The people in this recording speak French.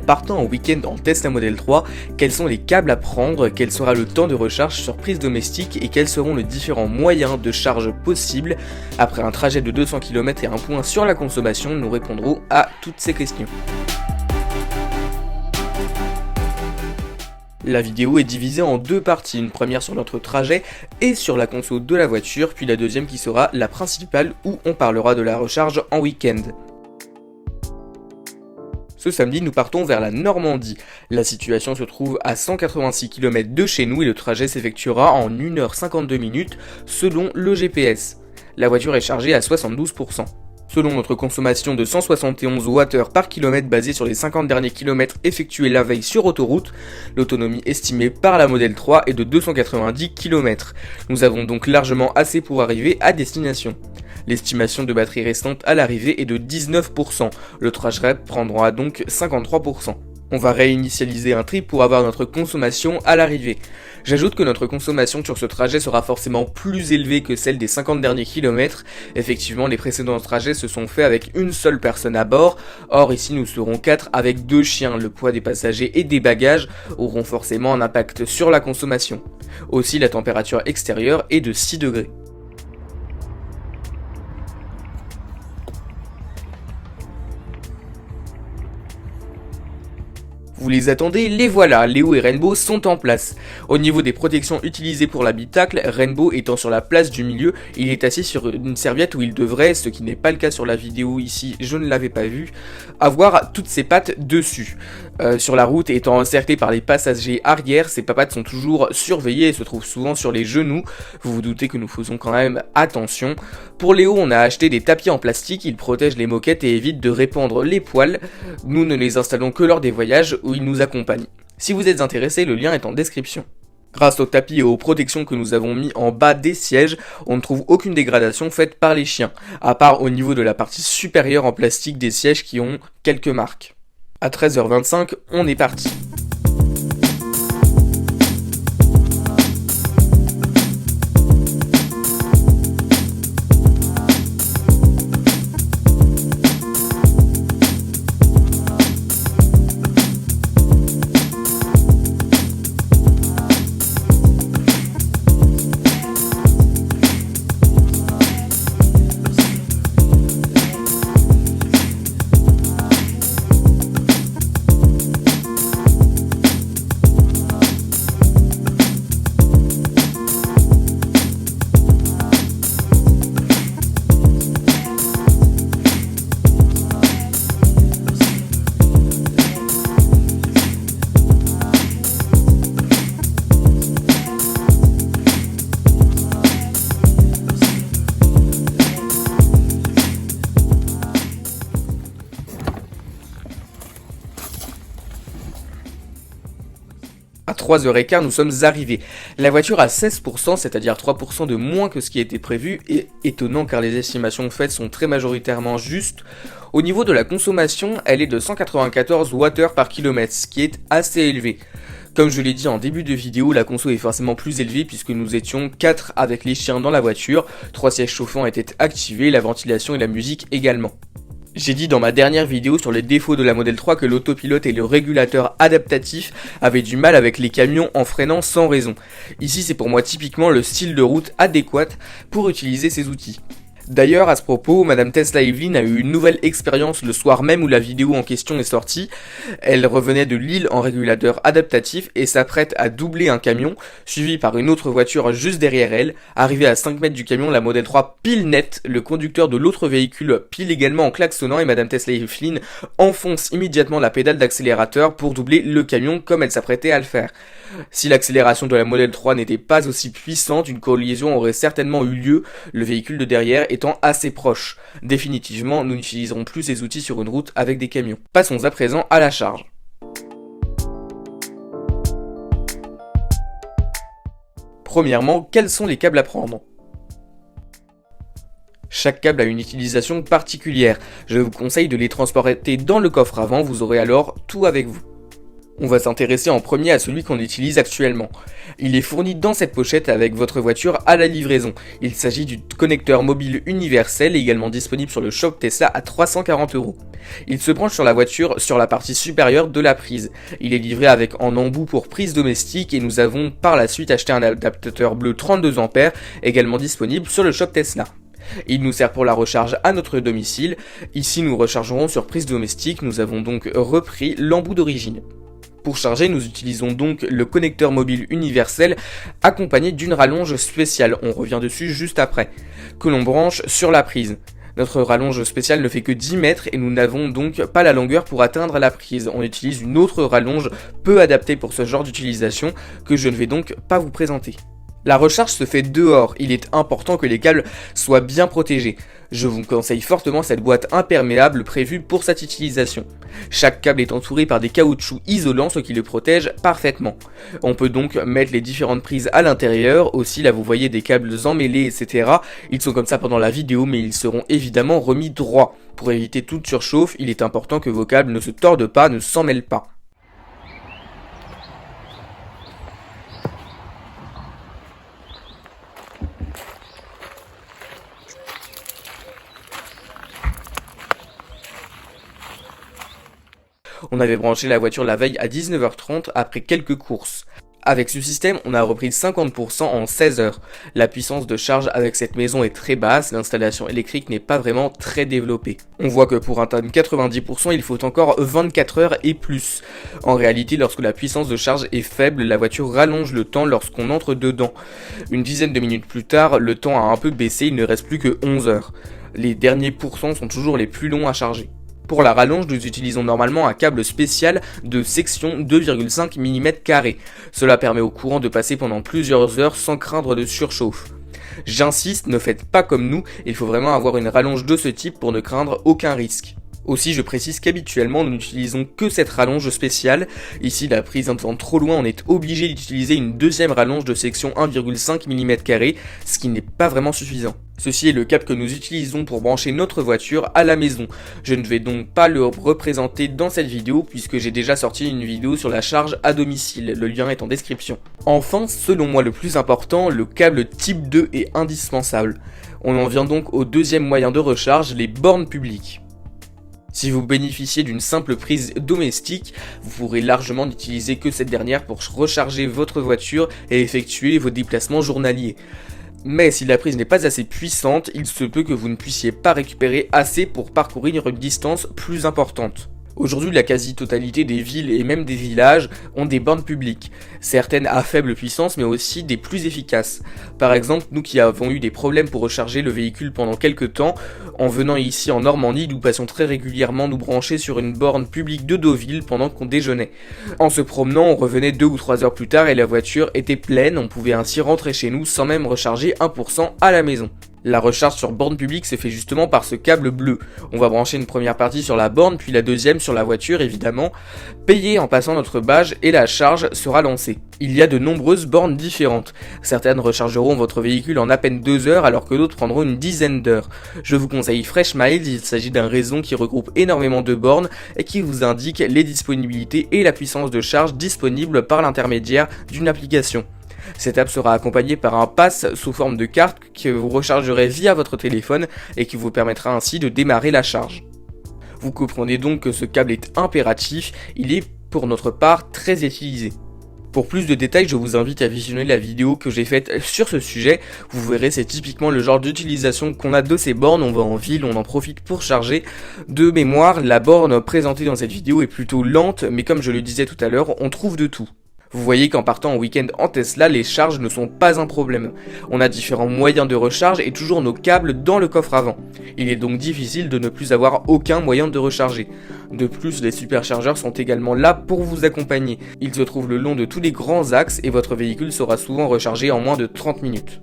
partant en week-end en Tesla Model 3, quels sont les câbles à prendre, quel sera le temps de recharge sur prise domestique et quels seront les différents moyens de charge possibles. Après un trajet de 200 km et un point sur la consommation, nous répondrons à toutes ces questions. La vidéo est divisée en deux parties, une première sur notre trajet et sur la conso de la voiture, puis la deuxième qui sera la principale où on parlera de la recharge en week-end. Ce samedi, nous partons vers la Normandie. La situation se trouve à 186 km de chez nous et le trajet s'effectuera en 1h52 minutes selon le GPS. La voiture est chargée à 72%. Selon notre consommation de 171 Wh par kilomètre basée sur les 50 derniers kilomètres effectués la veille sur autoroute, l'autonomie estimée par la Model 3 est de 290 km. Nous avons donc largement assez pour arriver à destination. L'estimation de batterie restante à l'arrivée est de 19%, le trajet prendra donc 53%. On va réinitialiser un trip pour avoir notre consommation à l'arrivée. J'ajoute que notre consommation sur ce trajet sera forcément plus élevée que celle des 50 derniers kilomètres. Effectivement, les précédents trajets se sont faits avec une seule personne à bord. Or ici nous serons 4 avec 2 chiens. Le poids des passagers et des bagages auront forcément un impact sur la consommation. Aussi la température extérieure est de 6 degrés. Vous les attendez, les voilà, Léo et Rainbow sont en place. Au niveau des protections utilisées pour l'habitacle, Rainbow étant sur la place du milieu, il est assis sur une serviette où il devrait, ce qui n'est pas le cas sur la vidéo ici, je ne l'avais pas vu, avoir toutes ses pattes dessus. Sur la route, étant encerclé par les passagers arrière, ses pattes sont toujours surveillées et se trouvent souvent sur les genoux. Vous vous doutez que nous faisons quand même attention. Pour Léo, on a acheté des tapis en plastique, ils protègent les moquettes et évitent de répandre les poils. Nous ne les installons que lors des voyages où ils nous accompagnent. Si vous êtes intéressé, le lien est en description. Grâce aux tapis et aux protections que nous avons mis en bas des sièges, on ne trouve aucune dégradation faite par les chiens, à part au niveau de la partie supérieure en plastique des sièges qui ont quelques marques. À 13h25, on est parti. À 3h15, nous sommes arrivés. La voiture a 16%, c'est-à-dire 3% de moins que ce qui était prévu, et étonnant car les estimations faites sont très majoritairement justes. Au niveau de la consommation, elle est de 194 Wh par kilomètre, ce qui est assez élevé. Comme je l'ai dit en début de vidéo, la conso est forcément plus élevée puisque nous étions 4 avec les chiens dans la voiture, 3 sièges chauffants étaient activés, la ventilation et la musique également. J'ai dit dans ma dernière vidéo sur les défauts de la Model 3 que l'autopilote et le régulateur adaptatif avaient du mal avec les camions en freinant sans raison. Ici c'est pour moi typiquement le style de route adéquat pour utiliser ces outils. D'ailleurs, à ce propos, Madame Tesla Evelyn a eu une nouvelle expérience le soir même où la vidéo en question est sortie. Elle revenait de Lille en régulateur adaptatif et s'apprête à doubler un camion, suivi par une autre voiture juste derrière elle. Arrivée à 5 mètres du camion, la Model 3 pile net, le conducteur de l'autre véhicule pile également en klaxonnant et Madame Tesla Evelyn enfonce immédiatement la pédale d'accélérateur pour doubler le camion comme elle s'apprêtait à le faire. Si l'accélération de la Model 3 n'était pas aussi puissante, une collision aurait certainement eu lieu, le véhicule de derrière étant assez proche. Définitivement, nous n'utiliserons plus ces outils sur une route avec des camions. Passons à présent à la charge. Premièrement, quels sont les câbles à prendre ? Chaque câble a une utilisation particulière. Je vous conseille de les transporter dans le coffre avant, vous aurez alors tout avec vous. On va s'intéresser en premier à celui qu'on utilise actuellement. Il est fourni dans cette pochette avec votre voiture à la livraison. Il s'agit du connecteur mobile universel, également disponible sur le shop Tesla à 340 €. Il se branche sur la voiture sur la partie supérieure de la prise. Il est livré avec en embout pour prise domestique et nous avons par la suite acheté un adaptateur bleu 32 ampères, également disponible sur le shop Tesla. Il nous sert pour la recharge à notre domicile. Ici nous rechargerons sur prise domestique, nous avons donc repris l'embout d'origine. Pour charger, nous utilisons donc le connecteur mobile universel accompagné d'une rallonge spéciale, on revient dessus juste après, que l'on branche sur la prise. Notre rallonge spéciale ne fait que 10 mètres et nous n'avons donc pas la longueur pour atteindre la prise. On utilise une autre rallonge peu adaptée pour ce genre d'utilisation que je ne vais donc pas vous présenter. La recharge se fait dehors, il est important que les câbles soient bien protégés. Je vous conseille fortement cette boîte imperméable prévue pour cette utilisation. Chaque câble est entouré par des caoutchoucs isolants, ce qui le protège parfaitement. On peut donc mettre les différentes prises à l'intérieur, aussi là vous voyez des câbles emmêlés etc. Ils sont comme ça pendant la vidéo mais ils seront évidemment remis droits. Pour éviter toute surchauffe, il est important que vos câbles ne se tordent pas, ne s'emmêlent pas. On avait branché la voiture la veille à 19h30 après quelques courses. Avec ce système, on a repris 50% en 16 heures. La puissance de charge avec cette maison est très basse, l'installation électrique n'est pas vraiment très développée. On voit que pour atteindre 90%, il faut encore 24 heures et plus. En réalité, lorsque la puissance de charge est faible, la voiture rallonge le temps lorsqu'on entre dedans. Une dizaine de minutes plus tard, le temps a un peu baissé, il ne reste plus que 11 heures. Les derniers pourcents sont toujours les plus longs à charger. Pour la rallonge, nous utilisons normalement un câble spécial de section 2,5 mm². Cela permet au courant de passer pendant plusieurs heures sans craindre de surchauffe. J'insiste, ne faites pas comme nous, il faut vraiment avoir une rallonge de ce type pour ne craindre aucun risque. Aussi, je précise qu'habituellement, nous n'utilisons que cette rallonge spéciale. Ici, la prise étant trop loin, on est obligé d'utiliser une deuxième rallonge de section 1,5 mm², ce qui n'est pas vraiment suffisant. Ceci est le câble que nous utilisons pour brancher notre voiture à la maison. Je ne vais donc pas le représenter dans cette vidéo puisque j'ai déjà sorti une vidéo sur la charge à domicile, le lien est en description. Enfin, selon moi le plus important, le câble type 2 est indispensable. On en vient donc au deuxième moyen de recharge, les bornes publiques. Si vous bénéficiez d'une simple prise domestique, vous pourrez largement n'utiliser que cette dernière pour recharger votre voiture et effectuer vos déplacements journaliers. Mais si la prise n'est pas assez puissante, il se peut que vous ne puissiez pas récupérer assez pour parcourir une distance plus importante. Aujourd'hui, la quasi-totalité des villes et même des villages ont des bornes publiques, certaines à faible puissance mais aussi des plus efficaces. Par exemple, nous qui avons eu des problèmes pour recharger le véhicule pendant quelques temps, en venant ici en Normandie, nous passions très régulièrement nous brancher sur une borne publique de Deauville pendant qu'on déjeunait. En se promenant, on revenait 2 ou 3 heures plus tard et la voiture était pleine, on pouvait ainsi rentrer chez nous sans même recharger 1% à la maison. La recharge sur borne publique se fait justement par ce câble bleu. On va brancher une première partie sur la borne, puis la deuxième sur la voiture évidemment, payer en passant notre badge et la charge sera lancée. Il y a de nombreuses bornes différentes. Certaines rechargeront votre véhicule en à peine 2 heures alors que d'autres prendront une dizaine d'heures. Je vous conseille Freshmiles, il s'agit d'un réseau qui regroupe énormément de bornes et qui vous indique les disponibilités et la puissance de charge disponible par l'intermédiaire d'une application. Cette app sera accompagnée par un pass sous forme de carte que vous rechargerez via votre téléphone et qui vous permettra ainsi de démarrer la charge. Vous comprenez donc que ce câble est impératif, il est pour notre part très utilisé. Pour plus de détails, je vous invite à visionner la vidéo que j'ai faite sur ce sujet. Vous verrez, c'est typiquement le genre d'utilisation qu'on a de ces bornes. On va en ville, on en profite pour charger. De mémoire, la borne présentée dans cette vidéo est plutôt lente, mais comme je le disais tout à l'heure, on trouve de tout. Vous voyez qu'en partant en week-end en Tesla, les charges ne sont pas un problème. On a différents moyens de recharge et toujours nos câbles dans le coffre avant. Il est donc difficile de ne plus avoir aucun moyen de recharger. De plus, les superchargeurs sont également là pour vous accompagner. Ils se trouvent le long de tous les grands axes et votre véhicule sera souvent rechargé en moins de 30 minutes.